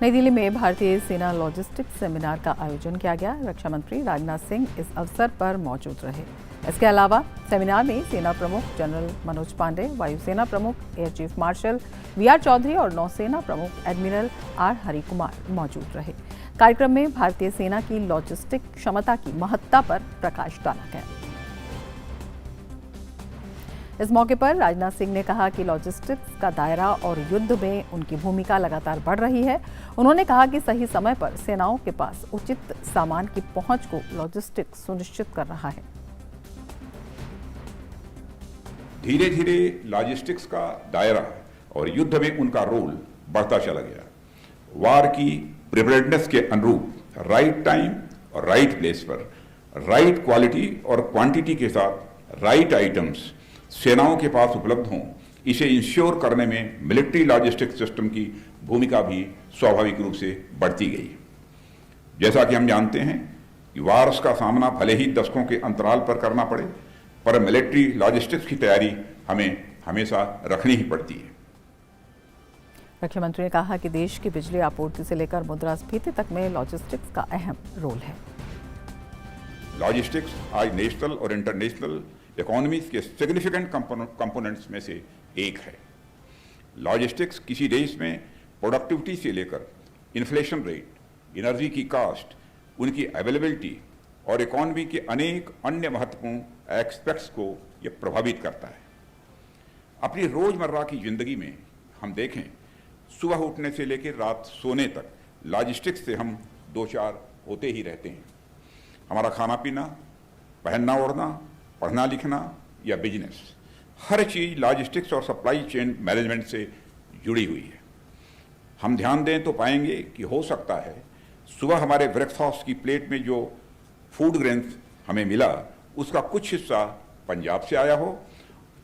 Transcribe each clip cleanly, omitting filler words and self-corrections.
नई दिल्ली में भारतीय सेना लॉजिस्टिक्स सेमिनार का आयोजन किया गया। रक्षा मंत्री राजनाथ सिंह इस अवसर पर मौजूद रहे। इसके अलावा सेमिनार में सेना प्रमुख जनरल मनोज पांडे, वायुसेना प्रमुख Air Chief Marshal V R. Chaudhari और नौसेना प्रमुख एडमिरल आर. हरि कुमार मौजूद रहे। कार्यक्रम में भारतीय सेना की लॉजिस्टिक क्षमता की महत्ता पर प्रकाश डाला गया। इस मौके पर राजनाथ सिंह ने कहा कि लॉजिस्टिक्स का दायरा और युद्ध में उनकी भूमिका लगातार बढ़ रही है। उन्होंने कहा कि सही समय पर सेनाओं के पास उचित सामान की पहुंच को लॉजिस्टिक्स सुनिश्चित कर रहा है। धीरे धीरे लॉजिस्टिक्स का दायरा और युद्ध में उनका रोल बढ़ता चला गया। वार की प्रिपेयर्डनेस के अनुरूप राइट टाइम और राइट प्लेस पर राइट क्वालिटी और क्वांटिटी के साथ राइट आइटम्स सेनाओं के पास उपलब्ध हों, इसे इंश्योर करने में मिलिट्री लॉजिस्टिक्स सिस्टम की भूमिका भी स्वाभाविक रूप से बढ़ती गई। जैसा कि हम जानते हैं कि वार्स का सामना भले ही दशकों के अंतराल पर करना पड़े, पर मिलिट्री लॉजिस्टिक्स की तैयारी हमें हमेशा रखनी ही पड़ती है। रक्षा मंत्री ने कहा कि देश की बिजली आपूर्ति से लेकर मुद्रास्फीति तक में लॉजिस्टिक्स का अहम रोल है। लॉजिस्टिक्स आज नेशनल और इंटरनेशनल इकोनॉमीज के सिग्निफिकेंट कंपोनेंट्स में से एक है। लॉजिस्टिक्स किसी देश में प्रोडक्टिविटी से लेकर इन्फ्लेशन रेट, एनर्जी की कास्ट, उनकी अवेलेबिलिटी और इकोनॉमी के अनेक अन्य महत्वपूर्ण एस्पेक्ट्स को यह प्रभावित करता है। अपनी रोजमर्रा की जिंदगी में हम देखें, सुबह उठने से लेकर रात सोने तक लॉजिस्टिक्स से हम दो चार होते ही रहते हैं। हमारा खाना पीना, पहनना ओढ़ना, पढ़ना लिखना या बिजनेस, हर चीज लॉजिस्टिक्स और सप्लाई चेन मैनेजमेंट से जुड़ी हुई है। हम ध्यान दें तो पाएंगे कि हो सकता है सुबह हमारे ब्रेकफास्ट की प्लेट में जो फूड ग्रेन्स हमें मिला, उसका कुछ हिस्सा पंजाब से आया हो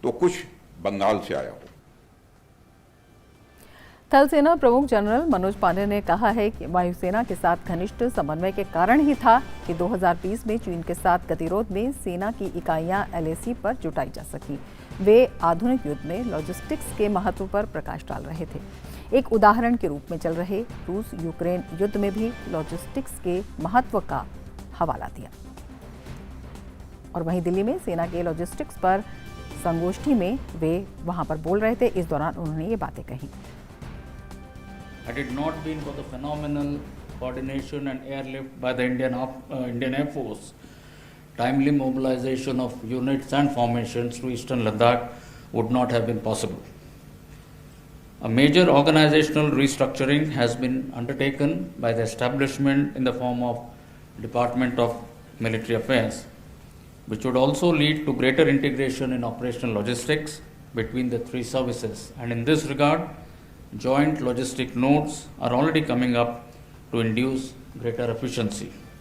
तो कुछ बंगाल से आया हो। थल सेना प्रमुख जनरल मनोज पांडे ने कहा है कि वायुसेना के साथ घनिष्ठ समन्वय के कारण ही था कि 2020 में चीन के साथ गतिरोध में सेना की इकाइयां LAC पर जुटाई जा सकी। वे आधुनिक युद्ध में लॉजिस्टिक्स के महत्व पर प्रकाश डाल रहे थे। एक उदाहरण के रूप में चल रहे रूस यूक्रेन युद्ध में भी लॉजिस्टिक्स के महत्व का हवाला दिया। और वहीं दिल्ली में सेना के लॉजिस्टिक्स पर संगोष्ठी में वे वहां पर बोल रहे थे। इस दौरान उन्होंने ये बातें कही। Had it not been for the phenomenal coordination and airlift by the Indian Air Force, timely mobilization of units and formations to eastern Ladakh would not have been possible. A major organizational restructuring has been undertaken by the establishment in the form of Department of Military Affairs, which would also lead to greater integration in operational logistics between the three services. And in this regard, joint logistic nodes are already coming up to induce greater efficiency.